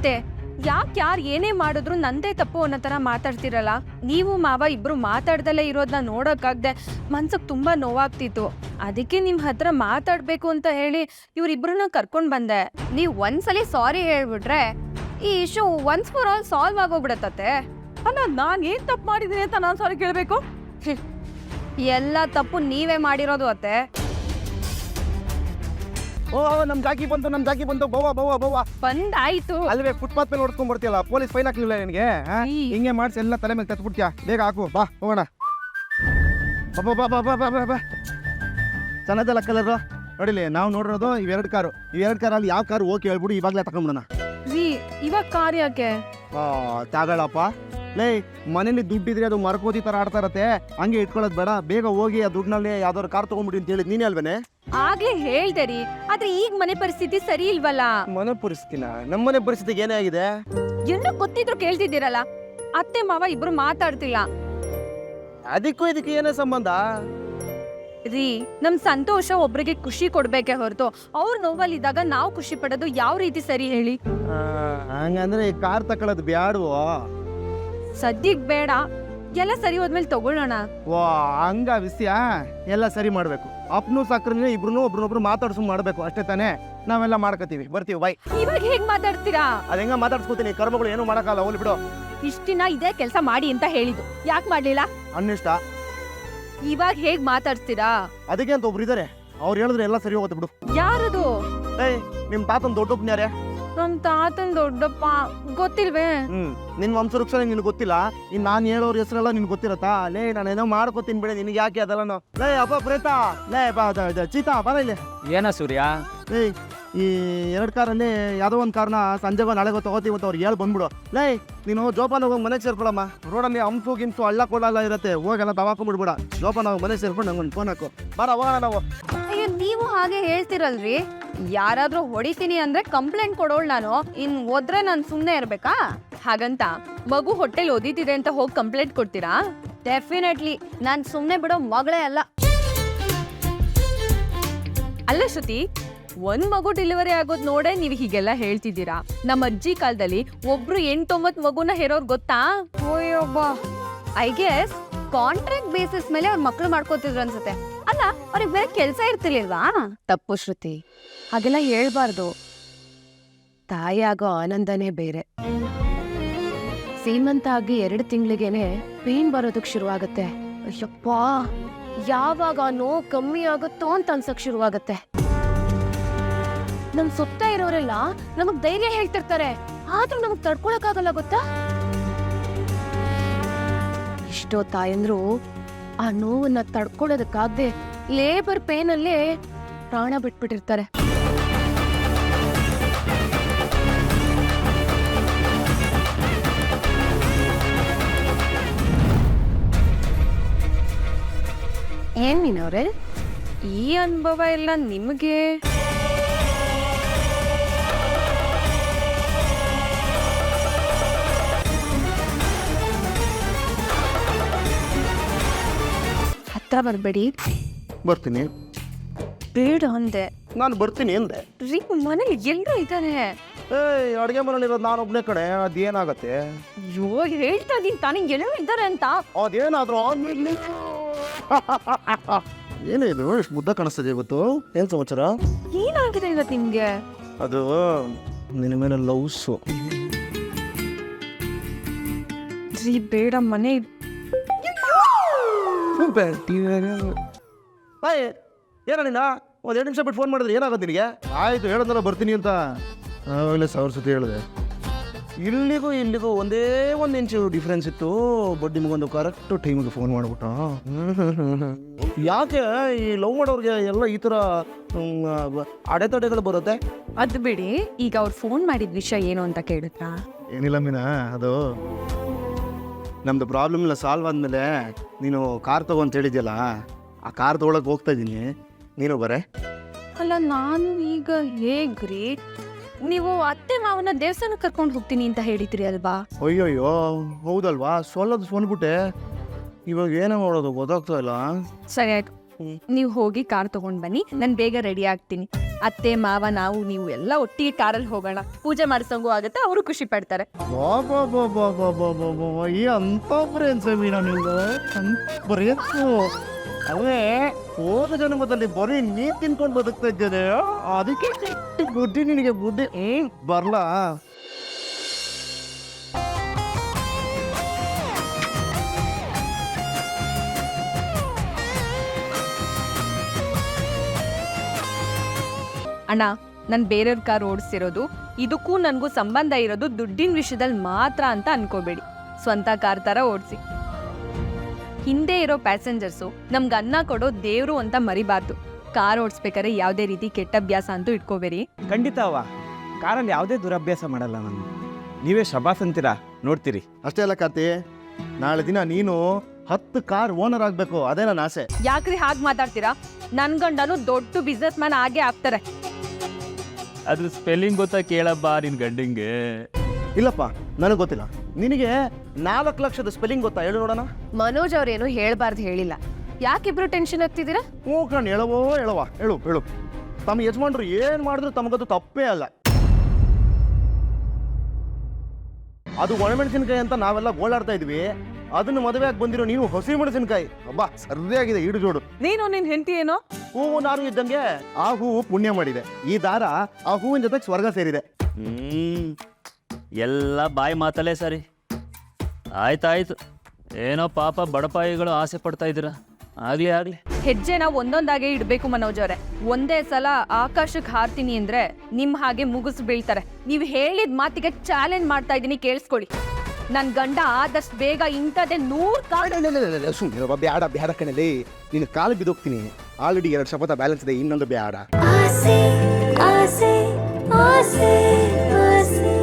ಅತ್ತೆ, ಯಾಕೆ ಯಾರು ಏನೇ ಮಾಡಿದ್ರು ನಂದೇ ತಪ್ಪು ಅನ್ನೋ ಥರ ಮಾತಾಡ್ತಿರಲ್ಲ. ನೀವು ಮಾವ ಇಬ್ರು ಮಾತಾಡ್ದಲ್ಲೇ ಇರೋದನ್ನ ನೋಡೋಕ್ಕಾಗ್ದೆ ಮನ್ಸಿಗೆ ತುಂಬಾ ನೋವಾಗ್ತಿತ್ತು. ಅದಕ್ಕೆ ನಿಮ್ಮ ಹತ್ರ ಮಾತಾಡ್ಬೇಕು ಅಂತ ಹೇಳಿ ಇವ್ರಿಬ್ರನ್ನ ಕರ್ಕೊಂಡು ಬಂದೆ. ನೀವು ಒಂದ್ಸಲಿ ಸಾರಿ ಹೇಳ್ಬಿಟ್ರೆ ಈ issue once for all solve ಆಗೋಗ್ಬಿಡತ್ತೆ. ಅಲ್ಲ, ನಾನು ಏನು ತಪ್ಪು ಮಾಡಿದ್ದೀನಿ ಅಂತ ನಾನು ಸಾರಿ ಕೇಳಬೇಕು? ಎಲ್ಲ ತಪ್ಪು ನೀವೇ ಮಾಡಿರೋದು ಅತ್ತೆ. ಓ ನಮ್ ಜಾಕಿ ಬಂತು ಬವ್ವ ಬಂದಾಯ್ತು. ಅಲ್ವೇ ಫುಟ್ಪಾತ್ ಮೇಲೆ ಹೊಡ್ಕೊಂಡ್ ಬರ್ತೀಯಲ್ಲ, ಪೊಲೀಸ್ ಫೈನ್ ಹಾಕ್ಲಿಲ್ಲ ನಿನಗೆ? ಹಿಂಗೆ ಮಾಡಿಸಿ ಎಲ್ಲ ತಲೆ ಮೇಲೆ ತತ್ಬಿಡ್ತೀಯ. ಬೇಗ ಹಾಕು, ಬಾ ಹೋಗೋಣ. ಬಾ ಚೆನ್ನಾದಲ್ಲ ಕಲರ್ ನೋಡಿಲಿ. ನಾವು ನೋಡಿರೋದು ಇವೆರಡು ಕಾರಲ್ಲಿ ಯಾವ ಕಾರು ಓಕೆ ಹೇಳ್ಬಿಡು, ಇವಾಗಲೇ ತಗೊಂಡ್ಬಿಡೋಣ. ಇವಾಗ ಕಾರ್ ಯಾಕೆ? ತಗೊಳಪ್ಪ. ಲೇ, ಮನೇಲಿ ದುಡ್ಡಿದ್ರೆ ಅದು ಮರಕೋತಿ ತರ ಆಡ್ತಾ ಇರತ್ತೆ, ಹಂಗೆ ಇಟ್ಕೊಳ್ಳೋದು ಬೇಡ. ಬೇಗ ಹೋಗಿ ಆ ದುಡ್ಡಿನಲ್ಲಿ ಯಾವ್ದಾದ್ರು ಕಾರ್ ತಗೊಂಡ್ಬಿಡಿ ಅಂತ ಹೇಳಿದ್ ನೀನೇ ಅಲ್ವೇನೆ? ಆಗ್ಲೇ ಹೇಳ್ದೆ ರೀ, ಆದ್ರೆ ಈಗ ಮನೆ ಪರಿಸ್ಥಿತಿ ಸರಿ ಇಲ್ವಲ್ಲ. ಮನೆ ಪರಿಸ್ಥಿತಿನ? ನಮ್ಮನೆ ಪರಿಸ್ಥಿತಿಗೆ ಏನೇ ಆಗಿದೆ? ಎಲ್ಲ ಗೊತ್ತಿದ್ರು ಕೇಳ್ತಿದ್ದೀರಲ್ಲ. ಅತ್ತೆ ಮಾವ ಇಬ್ರು ಮಾತಾಡ್ತಿಲ್ಲ ಅದಕ್ಕೂ ಇದಕ್ಕೆ ಏನೇ ಸಂಬಂಧ ರೀ. ನಮ್ ಸಂತೋಷ ಒಬ್ರಿಗೆ ಖುಷಿ ಕೊಡ್ಬೇಕೆ ಹೊರತು ಅವ್ರ ನೋವಲ್ಲಿದ್ದಾಗ ನಾವು ಖುಷಿ ಪಡೋದು ಯಾವ ರೀತಿ ಸರಿ ಹೇಳಿ? ಹಂಗಂದ್ರೆ ಈ ಕಾರ್ ತಕೊಳ್ಳೋದು ಬ್ಯಾಡ್ವೋ? ಸದ್ಯಕ್ ಬೇಡ, ಎಲ್ಲ ಸರಿ ಹೋದ್ಮೇಲೆ ತಗೊಳ್ಳೋಣ. ವಾ, ಹಂಗ ವಿಷಯ ಎಲ್ಲ ಸರಿ ಮಾಡ್ಬೇಕು. ಅಪ್ನು ಸಕ್ರನೇ ಇಬ್ರು ಒಬ್ರನ್ನೊಬ್ರು ಮಾತಾಡ್ಸು ಮಾಡ್ಬೇಕು, ಅಷ್ಟೇ ತಾನೇ? ನಾವೆಲ್ಲ ಮಾಡ್ಕೋತೀವಿ, ಬರ್ತೀವಿ, ಬೈ. ಇವಾಗ ಹೇಗ್ ಮಾತಾಡ್ತೀರಾ? ಅದ ಹೆಂಗ ಮಾತಾಡ್ಸ್ಕೊತೀನಿ, ಕರ್ಮಗಳು ಏನು ಮಾಡಕ್ಕಾಗಲ್ಲ, ಹೋಗ್ಲಿ ಬಿಡು. ಇಷ್ಟಿನ ಇದೇ ಕೆಲಸ ಮಾಡಿ ಅಂತ ಹೇಳಿದ್ದು, ಯಾಕೆ ಮಾಡ್ಲಿಲ್ಲ? ಅನ್ನಿಷ್ಟ. ಇವಾಗ ಹೇಗ್ ಮಾತಾಡ್ತೀರಾ? ಅದಕ್ಕೆ ಅಂತ ಒಬ್ರು ಇದಾರೆ, ಅವ್ರು ಹೇಳಿದ್ರೆ ಎಲ್ಲ ಸರಿ ಹೋಗುತ್ತೆ ಬಿಡು. ಯಾರದು? ಏಯ್, ನಿಮ್ ತಾತನ್ ದೊಡ್ಡಪ್ಪನ ಯಾರೇ? ನಮ್ ತಾತನ್ ದೊಡ್ಡಪ್ಪ. ಗೊತ್ತಿಲ್ವೇ? ನಿನ್ ವಂಶವೃಕ್ಷ ನಿನ್ ಗೊತ್ತಿಲ್ಲ, ಇನ್ ನಾನ್ ಹೇಳೋರ್ ಹೆಸರೆಲ್ಲ ನಿನ್ ಗೊತ್ತಿರತ್ತಾ? ಲೇ, ನಾನೇನೋ ಮಾಡ್ಕೋತೀನಿ ಬಿಡಿ, ನಿನ್ಗೆ ಯಾಕೆ ಅದೆಲ್ಲ? ಲೇ ಅಪ್ಪ ಪ್ರೇತ, ಲೇ ಬಾ ಚೀತಾ ಬರ ಇಲ್ಲಿ. ಏನ ಸೂರ್ಯ? ಏಯ್, ಈ 2 ಕಾರಲ್ಲಿ ಯಾವುದೋ ಒಂದು ಕಾರ್ನ ಸಂಜೆಗೋ ನಾಳೆಗೋ ತಗೋತೀವಿ ಅಂತ ಅವ್ರು ಹೇಳಿ ಬಂದ್ಬಿಡು. ಲೇ, ನೀನು ಜೋಪಾನ ಹೋಗಿ ಮನೆಗೆ ಸೇರ್ಕೊಳಮ್ಮ. ರೋಡಲ್ಲಿ ಹಂಸು ಗಿಂಸು ಹಳ್ಳ ಕೊಳ್ಳಲ್ಲ ಇರತ್ತೆ, ಹೋಗೆಲ್ಲ ತವಾಕೊಂಡ್ಬಿಡ್ಬೇಡ. ಜೋಪಾನ ಹೋಗಿ ಮನೆಗೆ ಸೇರ್ಕೊಂಡು ನಂಗೊಂದು ಫೋನ್ ಹಾಕು. ಬರ ಹೋಗೋಣ ನಾವು. ಅಯ್ಯೋ, ನೀವು ಹಾಗೆ ಹೇಳ್ತಿರಲ್ರಿ. ಯಾರಾದ್ರೂ ಹೊಡಿತೀನಿ ಅಂದ್ರೆ ಕಂಪ್ಲೇಂಟ್ ಕೊಡೋಳ್ ನಾನು, ಇನ್ ಹೋದ್ರೆ ನಾನು ಸುಮ್ನೆ ಇರ್ಬೇಕಾ? ಹಾಗಂತ ಮಗು ಹೊಟ್ಟೆಲ್ ಓದಿತಿದೆ ಅಂತ ಹೋಗಿ ಕಂಪ್ಲೇಂಟ್ ಕೊಡ್ತೀರಾ? ಡೆಫಿನೆಟ್ಲಿ ನಾನ್ ಸುಮ್ನೆ ಬಿಡೋ ಮಗಳೇ ಅಲ್ಲ. ಅಲ್ಲ ಶ್ರುತಿ, ಒಂದ್ ಮಗು ಡೆಲಿವರಿ ಆಗೋದ್ ನೋಡೇ ನೀವ್ ಹೀಗೆಲ್ಲ ಹೇಳ್ತಿದ್ದೀರಾ. ನಮ್ಮ ಅಜ್ಜಿ ಕಾಲದಲ್ಲಿ ಒಬ್ರು 8-9 ಮಗುನ ಹೇರೋರ್ ಗೊತ್ತಾ? ಓಯ್ಯೊಬ್ಬ. ಐ ಗೆಸ್ ಕಾಂಟ್ರಾಕ್ಟ್ ಬೇಸಿಸ್ ಮೇಲೆ ಅವ್ರ ಮಕ್ಳು ಮಾಡ್ಕೋತಿದ್ರು ಅನ್ಸುತ್ತೆ. ಅಲ್ಲ, ಅವ್ರಿಗೆ ಬೇರೆ ಕೆಲ್ಸ ಇರ್ತಿರ್ಲಿಲ್ವಾ? ತಪ್ಪು ಶ್ರುತಿ, ಹಾಗೆಲ್ಲ ಹೇಳ್ಬಾರ್ದು. ತಾಯಿ ಆಗೋ ಆನಂದನೇ ಬೇರೆ. ಸೀಮಂತ ಆಗಿ 2 ತಿಂಗಳಿಗೇನೆ ಪೇನ್ ಬರೋದಕ್ ಶುರುವಾಗತ್ತೆ. ಅಯ್ಯಪ್ಪ, ಯಾವಾಗ ನೋವು ಕಮ್ಮಿ ಆಗುತ್ತೋ ಅಂತ ಅನ್ಸಕ್ ಶುರುವಾಗತ್ತೆ. ನಮ್ ಸುತ್ತ ಇರೋರೆಲ್ಲ ನಮಗ್ ಧೈರ್ಯ ಹೇಳ್ತಿರ್ತಾರೆ, ಆದ್ರೂ ನಮಗ್ ತಡ್ಕೊಳಕ್ ಆಗಲ್ಲ ಗೊತ್ತಾ? ಎಷ್ಟೋ ತಾಯಂದ್ರು ಆ ನೋವನ್ನ ತಡ್ಕೊಳ್ಳೋದಕ್ಕಾಗದೆ ಲೇಬರ್ ಪೇನ್ ಅಲ್ಲೇ ಪ್ರಾಣ ಬಿಟ್ಬಿಟ್ಟಿರ್ತಾರೆ. ಏನ್ ಮೀನವ್ರೆ, ಈ ಅನುಭವ ಎಲ್ಲ ನಿಮಗೆ? ಹತ್ರ ಬರ್ಬೇಡಿ. ಬರ್ತೀನಿ. ಬೇಡ ಅಂದೆ. ನಾನು ಬರ್ತೀನಿ ಅಂದೆ. ರೀ, ಮನೇಲಿ ಎಲ್ಲರೂ ಇದ್ದಾರೆ. ಏಯ್, ಅಡುಗೆ ಮನೇಲಿರೋದು ನಾನೊಬ್ನೇ ಕಡೆ, ಅದೇನಾಗತ್ತೆ? ಅಯ್ಯೋ, ಹೇಳ್ತಾ ಇದೀನಿ ತಾನೇ, ಎಲ್ಲರೂ ಇದ್ದಾರೆ ಅಂತ. ಅದೇನಾದ್ರೂ ಆದ್ಮೇಲೆ ಏನೇ ಇದು ಇಷ್ಟು ಮುದ್ದ ಕಾಣಿಸ್ತದೆ ಇವತ್ತು? ಏನ್ ಸಮಾಚಾರ? ಏನಾಗಿದೆ ಇವತ್ತು ನಿಮ್ಗೆ? ಅದು ನಿನ್ನ ಮೇಲೆ ಲವ್ಸು. ರೀ, ಬೇಡ, ಮನೆ ಏನ ನೀನ ಒಂದು 2 ನಿಮಿಷ ಬಿಟ್ಟು ಫೋನ್ ಮಾಡಿದ್ರೆ ಏನಾಗುತ್ತೆ ನಿನಗೆ? ಆಯ್ತು, ಹೇಳೋದಲ್ಲ ಬರ್ತೀನಿ ಅಂತ ಆವಾಗಲೇ 1000 ಸತಿ ಹೇಳಿದೆ. ಇಲ್ಲಿಗೂ ಒಂದೇ 1 ಇಂಚು ಡಿಫ್ರೆನ್ಸ್ ಇತ್ತು, ಬಟ್ ನಿಮಗೊಂದು ಕರೆಕ್ಟ್ ಟೈಮಿಗೆ ಫೋನ್ ಮಾಡ್ಬಿಟ್ಟು. ಯಾಕೆ ಈ ಲವ್ ಮಾಡೋರಿಗೆ ಎಲ್ಲ ಈ ಥರ ಅಡೆತಡೆಗಳು ಬರುತ್ತೆ? ಅದು ಬಿಡಿ, ಈಗ ಅವ್ರು ಫೋನ್ ಮಾಡಿದ ವಿಷಯ ಏನು ಅಂತ ಕೇಳಿದ್ರಾ? ಏನಿಲ್ಲ ಮೀನಾ, ಅದು ನಮ್ಮದು ಪ್ರಾಬ್ಲಮ್ ಎಲ್ಲ ಸಾಲ್ವ್ ಆದಮೇಲೆ ನೀನು ಕಾರ್ ತಗೋ ಅಂತ ಹೇಳಿದ್ಯಲ್ಲ, ಆ ಕಾರ್ ತೊಗೊಳಕ್ಕೆ ಹೋಗ್ತಾ ಇದ್ದೀನಿ, ನೀನು ಬರೇ. ಅಲ್ಲ, ನಾನು ಈಗ ಹೇಗ್ರಿ? ನೀವು ಅತ್ತೆ ಮಾವನ ದೇವಸ್ಥಾನಕ್ಕೆ ಕರ್ಕೊಂಡು ಹೋಗ್ತೀನಿ ಅಂತ ಹೇಳಿದ್ರಿ ಅಲ್ವಾ? ಅಯ್ಯೋಯ್ಯೋ, ಹೌದಲ್ವಾ? ಸೋಲ್ಬಿಟ್ಟೆ. ಇವಾಗ ಏನೋ ಮಾಡೋದು ಗೊತ್ತಾಗ್ತಾ ಇಲ್ಲ. ಸರಿ ಆಯ್ತು, ನೀವು ಹೋಗಿ ಕಾರ್ ತಗೊಂಡ್ ಬನ್ನಿ, ನಾನು ಬೇಗ ರೆಡಿ ಆಗ್ತೀನಿ. ಅತ್ತೆ ಮಾವ ನಾವು ನೀವು ಎಲ್ಲ ಒಟ್ಟಿಗೆ ಕಾರಲ್ಲಿ ಹೋಗೋಣ, ಪೂಜೆ ಮಾಡಿಸಂಗೂ ಆಗುತ್ತೆ, ಅವರು ಖುಷಿ ಪಡ್ತಾರೆ. ಅಂತ ಫ್ರೆಂಡ್ಸ್ ಮೀನಾ ನಿಮ್ದು ಫ್ರೆಂಡ್ಸು. ಅವೇ ಹೋದ ಜನ್ಮದಲ್ಲಿ ಬರೀ ನೀ ತಿನ್ಕೊಂಡು ಬದುಕ್ತಾ ಇದ್ದೇನೆ, ಅದಕ್ಕೆ ಬುದ್ಧಿ ನಿನಗೆ ಬುದ್ಧಿ ಬರ್ಲಾ. ಅಣ್ಣ, ನಾನು ಬೇರೆಯವ್ರ ಕಾರ್ ಓಡಿಸಿರೋದು, ಇದಕ್ಕೂ ನನಗೂ ಸಂಬಂಧ ಇರೋದು ದುಡ್ಡಿನ ವಿಷಯದಲ್ಲಿ ಮಾತ್ರ ಅಂತ ಅನ್ಕೋಬೇಡಿ. ಸ್ವಂತ ಕಾರ್ ತರ ಓಡಿಸಿ. ಹಿಂದೆ ಇರೋ ಪ್ಯಾಸೆಂಜರ್ಸು ನಮ್ಗೆ ಅನ್ನ ಕೊಡೋ ದೇವ್ರು ಅಂತ ಮರಿಬಾರ್ದು. ಕಾರ್ ಓಡಿಸ್ಬೇಕಾದ್ರೆ ಯಾವುದೇ ರೀತಿ ಕೆಟ್ಟ ಅಭ್ಯಾಸ ಅಂತೂ ಇಟ್ಕೋಬೇಡಿ. ಖಂಡಿತ ಅವ್ವ, ಕಾರಲ್ಲಿ ಯಾವುದೇ ದುರಭ್ಯಾಸ ಮಾಡಲ್ಲ ನಾನು. ನೀವೇ ಶಬಾಸ್ ಅಂತೀರಾ, ನೋಡ್ತೀರಿ. ಅಷ್ಟೇ ಅಲ್ಲ ಕಾರ್ತಿ, ನಾಳೆ ದಿನ ನೀನು 10 ಕಾರ್ ಓನರ್ ಆಗ್ಬೇಕು, ಅದೇ ನನ್ನ ಆಸೆ. ಯಾಕ್ರಿ ಹಾಗೆ ಮಾತಾಡ್ತೀರಾ? ನನ್ ಗಂಡನು ದೊಡ್ಡ ಬಿಸ್ನೆಸ್ ಮ್ಯಾನ್ ಆಗೇ ಆಗ್ತಾರೆ. ಅದ್ರ ಸ್ಪೆಲ್ಲಿಂಗ್ ಗೊತ್ತಾ ಕೇಳಬ್ಬ ನಿನ್ ಗಂಡಿಂಗೆ. ಇಲ್ಲಪ್ಪ, ನನಗೆ ಗೊತ್ತಿಲ್ಲ. ನಿನಗೆ 4 ಲಕ್ಷದ ಸ್ಪೆಲ್ಲಿಂಗ್ ಗೊತ್ತಾ? ಹೇಳು ನೋಡೋಣ. ಮನೋಜ್ ಅವ್ರೇನು ಹೇಳ್ಬಾರ್ದು ಹೇಳಿಲ್ಲ. ಯಾಕಿಬ್ರು ಟೆನ್ಷನ್ ಆಗ್ತಿದ್ದೀರಾ? ಹ್ಞೂ ಕಣ್, ಹೇಳು. ತಮ್ಮ ಯಜಮಾನ್ರು ಏನು ಮಾಡಿದ್ರು ತಮಗದು ತಪ್ಪೇ ಅಲ್ಲ. ಅದು ಒಣಮೆಣಸಿನ್ಕಾಯಿ ಅಂತ ನಾವೆಲ್ಲ ಗೋಳಾಡ್ತಾ ಇದ್ವಿ, ಅದನ್ನು ಮದುವೆಯಾಗಿ ಬಂದಿರೋ ನೀವು ಹಸಿ ಮೆಣಸಿನ್ಕಾಯಿ. ಅಬ್ಬಾ, ಸರಿಯಾಗಿದೆ ಈಡು ಜೋಡು. ನೀನು ನಿನ್ ಹೆಂಡತಿ ಏನೋ ಹೂವು ನಾನು ಇದ್ದಂಗೆ ಆ ಹೂವು ಪುಣ್ಯ ಮಾಡಿದೆ, ಈ ದಾರ ಆ ಹೂವಿನ ಜೊತೆಗೆ ಸ್ವರ್ಗ ಸೇರಿದೆ. ಎಲ್ಲ ಬಾಯಿ ಮಾತಲ್ಲೇ ಸರಿ. ಆಯ್ತಾಯ್ತು, ಏನೋ ಪಾಪ ಬಡಪಾಯಿಗಳು ಆಸೆ ಪಡ್ತಾ ಇದ್ದೀರಾ. ಆಗ್ಲಿ. ಹೆಜ್ಜೆನ ಒಂದೊಂದಾಗೆ ಇಡ್ಬೇಕು ಮನೋಜ್ ಅವರೇ. ಒಂದೇ ಸಲ ಆಕಾಶಕ್ಕೆ ಹಾರ್ತೀನಿ ಅಂದ್ರೆ ನಿಮ್ ಹಾಗೆ ಮುಗಿಸ್ ಬೀಳ್ತಾರೆ. ನೀವು ಹೇಳಿದ ಮಾತಿಗೆ ಚಾಲೆಂಜ್ ಮಾಡ್ತಾ ಇದ್ದೀನಿ, ಕೇಳಿಸ್ಕೊಳ್ಳಿ. ನನ್ ಗಂಡ ಆದಷ್ಟು ಬೇಗ ಇಂಥದ್ದೇ 100 ಕಾರ್. ಸುಮ್ಮನೆ ಬ್ಯಾಡ ಕಣಲಿ, ನೀನು ಕಾಲು ಬಿದ್ದೋಗ್ತೀನಿ. ಆಲ್ರೆಡಿ 2 ಶಪಥ ಬ್ಯಾಲೆನ್ಸ್ ಇದೆ, ಇನ್ನೊಂದು ಬ್ಯಾಡ. ಆಸೆ ಆಸೆ ಆಸೆ ಆಸೆ